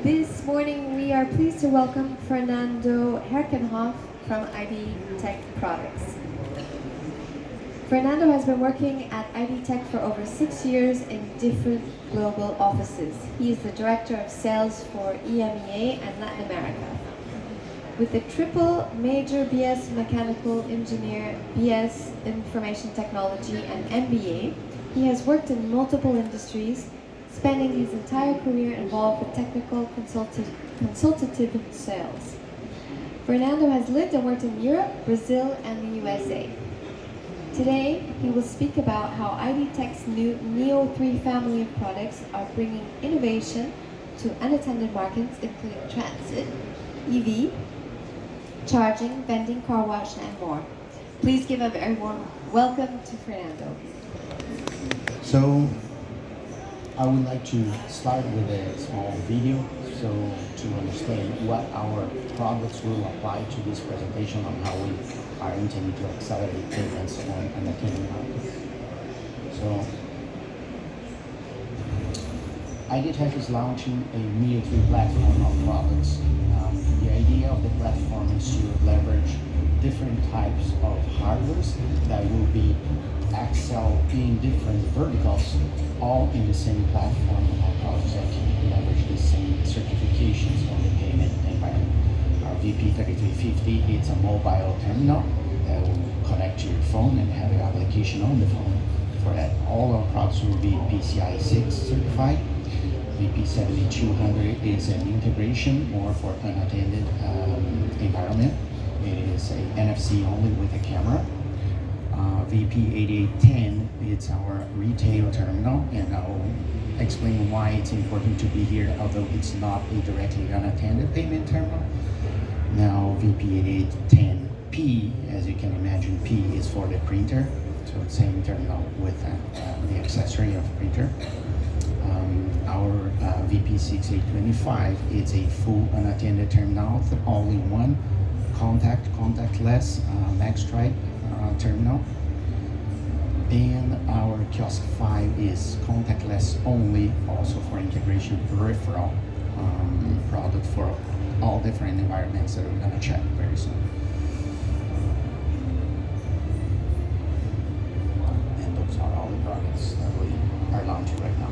This morning we are pleased to welcome Fernando Herkenhoff from ID Tech Products. Fernando has been working at ID Tech for over 6 years in different global offices. He is the Director of Sales for EMEA and Latin America. With a triple major BS Mechanical Engineer, BS Information Technology, and MBA, he has worked in multiple industries, spending his entire career involved with technical consultative sales. Fernando has lived and worked in Europe, Brazil, and the USA. Today, he will speak about how ID Tech's new Neo 3 family of products are bringing innovation to unattended markets, including transit, EV, charging, vending, car wash, and more. Please give a very warm welcome to Fernando. So, I would like to start with a small video to understand what our products will apply to this presentation on how we are intending to accelerate payments on unattended markets. So, ID Tech is launching a Neo 3 platform of products. The idea of the platform is to leverage different types of hardwares that will be excel in different verticals, all in the same platform of products that can leverage the same certifications on the payment environment. Our VP3350, it's a mobile terminal that will connect to your phone and have your application on the phone. For that, all our products will be PCI 6 certified. VP7200 is an integration more for unattended environment. It is a NFC only with a camera. VP8810, it's our retail terminal, and I'll explain why it's important to be here, although it's not a directly unattended payment terminal. Now, VP8810P, as you can imagine, P is for the printer, so it's same terminal with the accessory of printer. Our VP6825, it's a full unattended terminal, all-in-one, contactless magstripe terminal. And our Kiosk 5 is contactless only, also for integration peripheral product for all different environments that we're going to check very soon. And those are all the products that we are launching right now.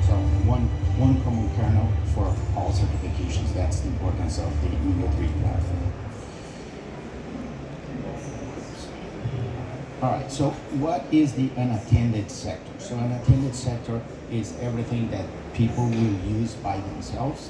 So one common kernel for all certifications. That's the importance of the Neo 3 platform. All right, so what is the unattended sector? So unattended sector is everything that people will use by themselves.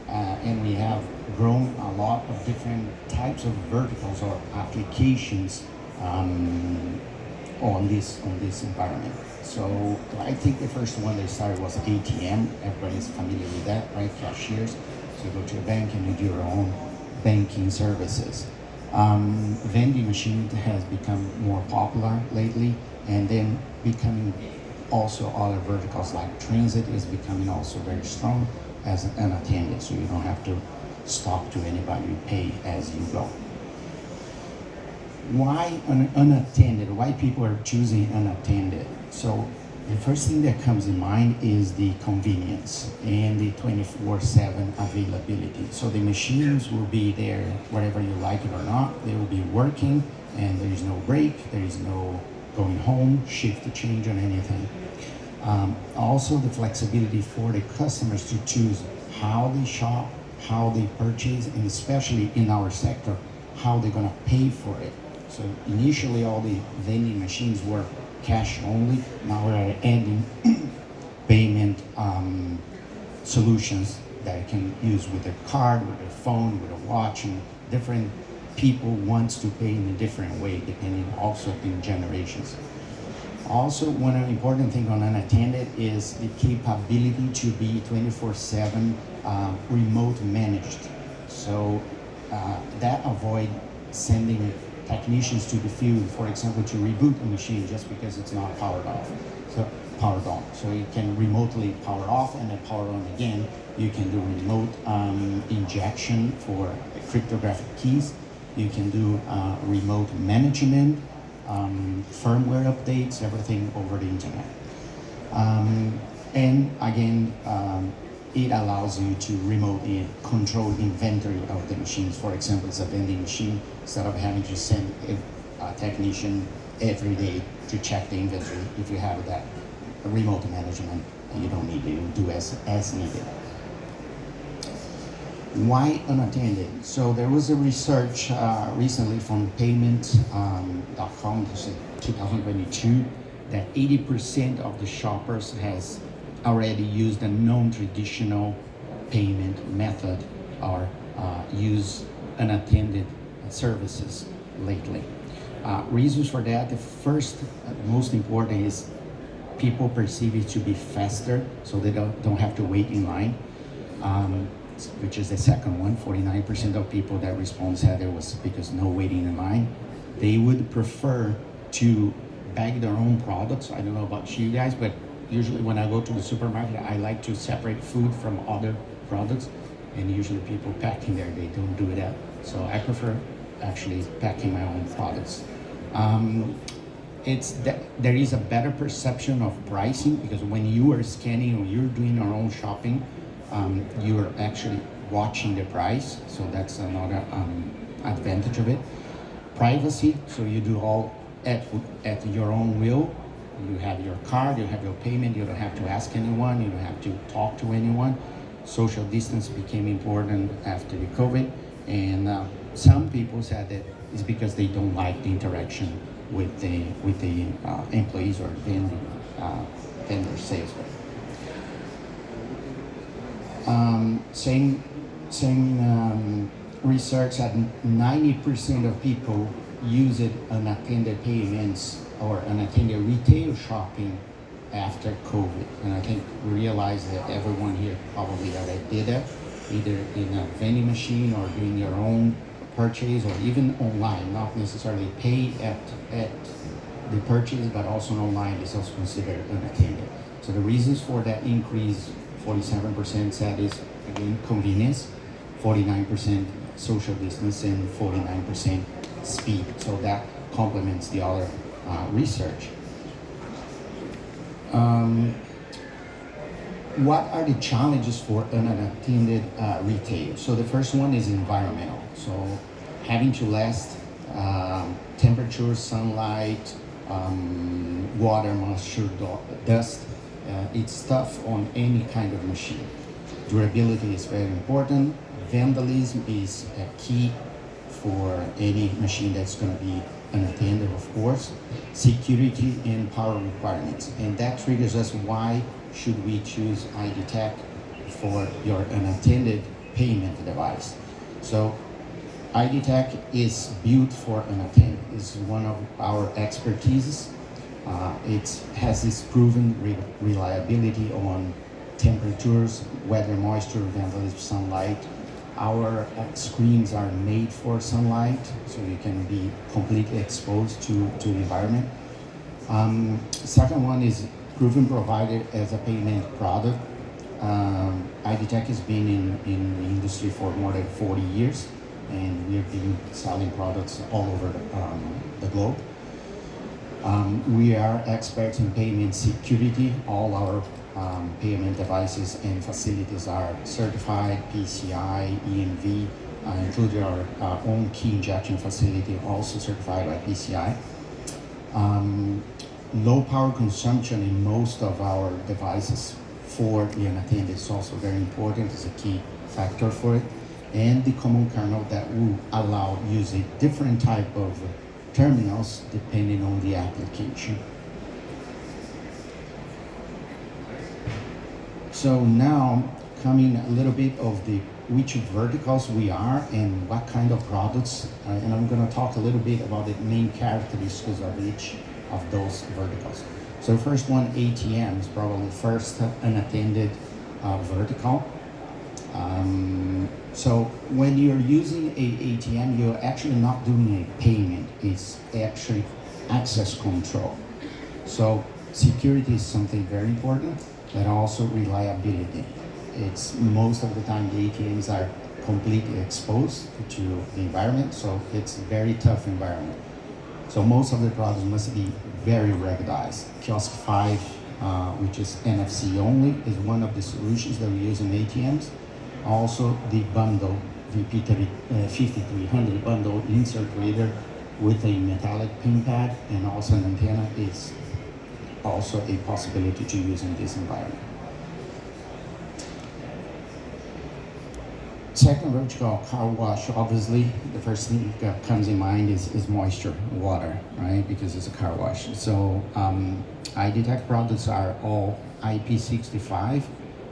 And we have grown a lot of different types of verticals or applications on this environment. So I think the first one they started was ATM. Everybody's familiar with that, right? Cashiers. So you go to a bank and you do your own banking services. Vending machine has become more popular lately, and then becoming also other verticals like transit is becoming also very strong as an unattended. So you don't have to stop to anybody, you pay as you go. Why unattended? Why people are choosing unattended? So the first thing that comes in mind is the convenience and the 24/7 availability. So the machines will be there whether you like it or not. They will be working, and there is no break, there is no going home, shift to change on anything. Also the flexibility for the customers to choose how they shop, how they purchase, and especially in our sector, how they're gonna pay for it. So initially all the vending machines were cash only. Now we're adding payment solutions that you can use with a card, with a phone, with a watch, and different people wants to pay in a different way depending also in generations. Also, one important thing on unattended is the capability to be 24/7 remote managed. So that avoid sending technicians to the field, for example, to reboot a machine just because it's not powered off. So powered on. So you can remotely power off and then power on again. You can do remote injection for cryptographic keys. You can do remote management firmware updates, everything over the internet. And again, it allows you to remotely control inventory of the machines. For example, it's a vending machine. Instead of having to send a technician every day to check the inventory, if you have that remote management, you don't need to do as needed. Why unattended? So there was a research recently from payment.com, 2022, that 80% of the shoppers has already used a non-traditional payment method or use unattended services lately. Reasons for that, the first, most important is people perceive it to be faster, so they don't have to wait in line, which is the second one. 49% of people that respond said it was because no waiting in line. They would prefer to bag their own products. I don't know about you guys, but usually when I go to the supermarket, I like to separate food from other products, and usually people packing there, they don't do that. So I prefer actually packing my own products. There is a better perception of pricing, because when you are scanning or you're doing your own shopping, you are actually watching the price, so that's another advantage of it. Privacy, so you do all at your own will. You have your card, you have your payment, you don't have to ask anyone, you don't have to talk to anyone. Social distance became important after the COVID, and some people said that it's because they don't like the interaction with the employees or vendor sales rep. Same research that 90% of people use it unattended payments or unattended retail shopping after COVID. And I think we realized that everyone here probably already did that, either in a vending machine or doing your own purchase, or even online, not necessarily pay at the purchase, but also online is also considered unattended. So the reasons for that increase, 47% said is, again, convenience, 49% social distance, and 49% speed. So that complements the other research. What are the challenges for unattended retail? So the first one is environmental. So having to last temperature, sunlight, water, moisture, dust, it's tough on any kind of machine. Durability is very important. Vandalism is a key for any machine that's going to be unattended, of course. Security and power requirements, and that triggers us why should we choose ID Tech for your unattended payment device. So ID Tech is built for unattended. It's one of our expertises. It has this proven reliability on temperatures, weather, moisture, vandalism, sunlight. Our screens are made for sunlight, so you can be completely exposed to the environment. Second one is proven provided as a payment product. ID Tech has been in the industry for more than 40 years, and we have been selling products all over the globe. We are experts in payment security. All our payment devices and facilities are certified, PCI, EMV, including our own key injection facility, also certified by PCI. Low power consumption in most of our devices for the unattended is also very important. It's a key factor for it. And the common kernel that will allow using different type of terminals depending on the application. So now coming a little bit of which verticals we are and what kind of products, and I'm going to talk a little bit about the main characteristics of each of those verticals. So first one, ATM, is probably first unattended vertical. So when you're using a ATM, you're actually not doing a payment, it's actually access control. So security is something very important, but also reliability. It's most of the time the ATMs are completely exposed to the environment, so it's a very tough environment. So most of the products must be very ruggedized. Kiosk 5, which is NFC only, is one of the solutions that we use in ATMs. Also, the bundle, VP5300 bundle insert reader with a metallic pin pad and also an antenna is also a possibility to use in this environment. Second vertical car wash, obviously, the first thing that comes in mind is moisture, water, right? Because it's a car wash. So iDetect products are all IP65.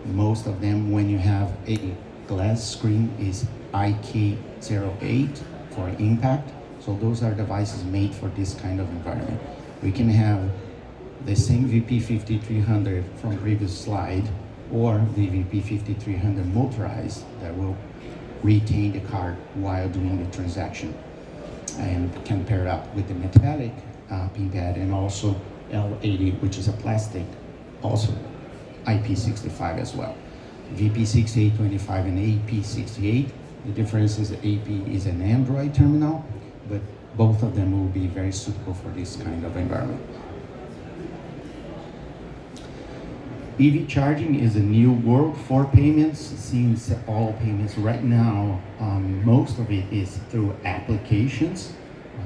Most of them, when you have a glass screen, is IK08 for impact. So those are devices made for this kind of environment. We can have the same VP5300 from previous slide or the VP5300 motorized that will retain the card while doing the transaction and can pair up with the metallic pin pad and also L80, which is a plastic, also IP65 as well. VP6825 and AP68, the difference is AP is an Android terminal, but both of them will be very suitable for this kind of environment. EV charging is a new world for payments, since all payments right now, most of it is through applications.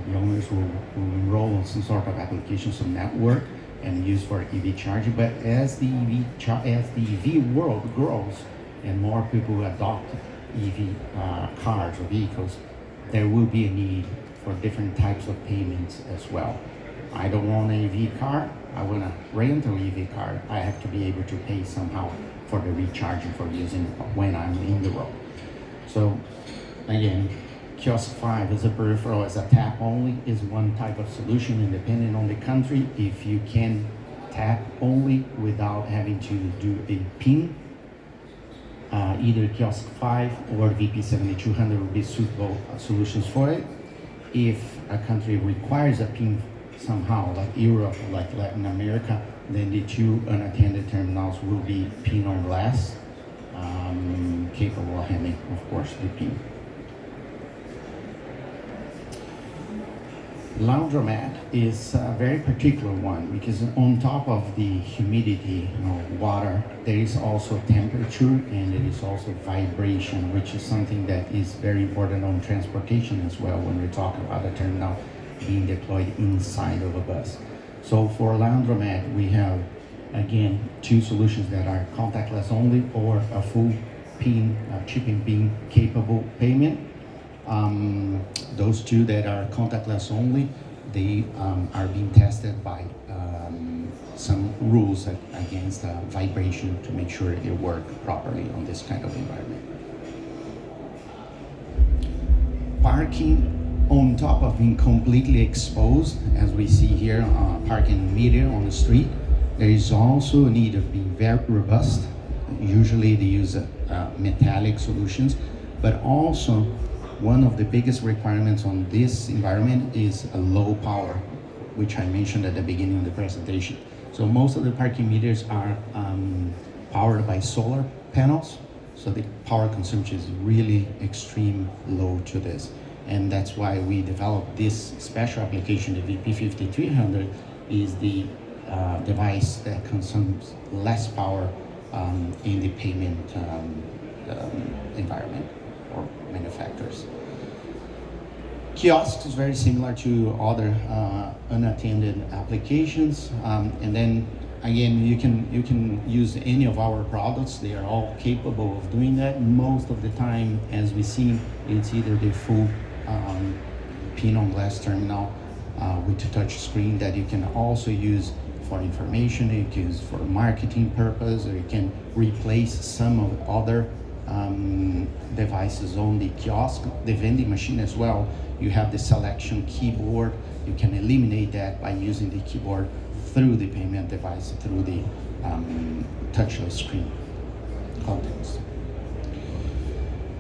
The owners will enroll in some sort of application, some network, and use for EV charging. But as the EV world grows and more people adopt EV cars or vehicles, there will be a need for different types of payments as well. I don't want an EV car, I want to rent an EV car. I have to be able to pay somehow for the recharging for using when I'm in the road. So again, Kiosk 5 as a peripheral, as a tap only, is one type of solution, and depending on the country, if you can tap only without having to do a PIN, either Kiosk 5 or VP7200 would be suitable solutions for it. If a country requires a PIN somehow, like Europe, like Latin America, then the two unattended terminals will be PIN on glass, capable of having, of course, the PIN. Laundromat is a very particular one because on top of the humidity, water, there is also temperature and there is also vibration, which is something that is very important on transportation as well when we're talking about a terminal being deployed inside of a bus. So for Laundromat, we have, again, two solutions that are contactless only or a full PIN, chip and PIN capable payment. Those two that are contactless only, they are being tested by some rules against vibration to make sure it works properly on this kind of environment. Parking, on top of being completely exposed, as we see here, parking meter on the street, there is also a need of being very robust. Usually they use metallic solutions, but also one of the biggest requirements on this environment is a low power, which I mentioned at the beginning of the presentation. So most of the parking meters are powered by solar panels, so the power consumption is really extreme low to this. And that's why we developed this special application. The VP5300 is the device that consumes less power in the payment environment or manufacturers. Kiosks is very similar to other unattended applications, and then again, you can use any of our products. They are all capable of doing that. Most of the time, as we see, it's either the full PIN on glass terminal with a touch screen that you can also use for information, you can use for marketing purpose, or you can replace some of other devices on the kiosk. The vending machine as well, you have the selection keyboard. You can eliminate that by using the keyboard through the payment device, through the touchless screen context.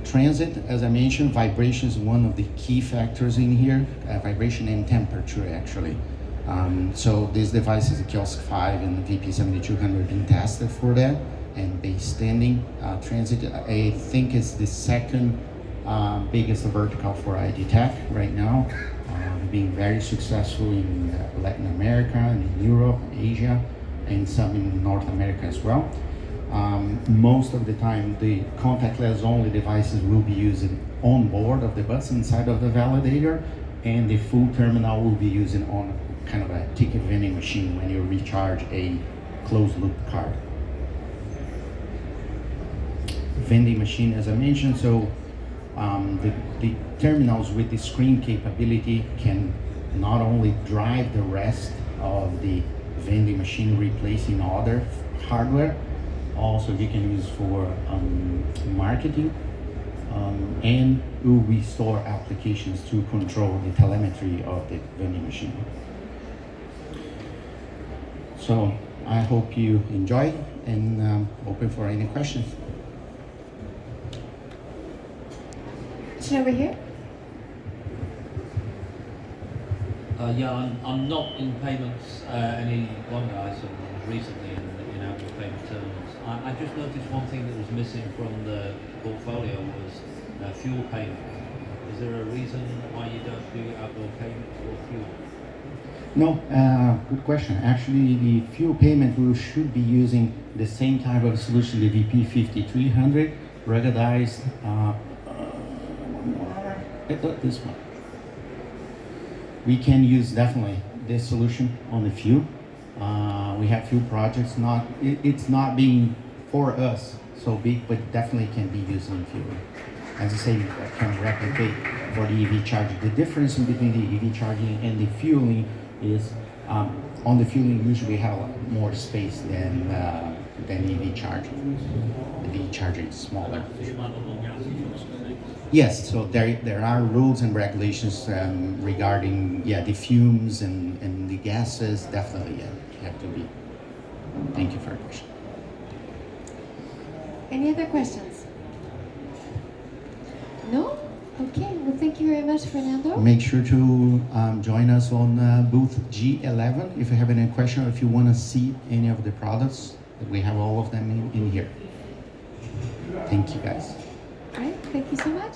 Transit, as I mentioned, vibration is one of the key factors in here, vibration and temperature actually. So these devices, the Kiosk 5 and the VP7200 have been tested for that, and base standing transit, I think is the second biggest vertical for iDetect right now. We've been very successful in Latin America, and in Europe, and Asia, and some in North America as well. Most of the time, the contactless only devices will be used on board of the bus inside of the validator, and the full terminal will be used on kind of a ticket vending machine when you recharge a closed loop card. Vending machine, as I mentioned, so the terminals with the screen capability can not only drive the rest of the vending machine replacing other hardware, also you can use for marketing, and will restore applications to control the telemetry of the vending machine. So I hope you enjoy, and open for any questions. Over here. Yeah, I'm not in payments any longer. I sort of was recently in outdoor payment terminals. I just noticed one thing that was missing from the portfolio was fuel payment. Is there a reason why you don't do outdoor payments for fuel? No, good question. Actually, the fuel payment, we should be using the same type of solution, the VP5300, ruggedized. This one. We can use definitely this solution on the fuel. We have few projects. It's not being for us so big, but definitely can be used on fuel. As I say, I can replicate for the EV charging. The difference in between the EV charging and the fueling is on the fueling usually we have more space than EV charging. The EV charging is smaller. Yes, so there are rules and regulations regarding the fumes and the gases. Definitely, have to be. Thank you for your question. Any other questions? No? Okay, well thank you very much, Fernando. Make sure to join us on booth G11 if you have any question or if you want to see any of the products. We have all of them in here. Thank you guys. All right, thank you so much.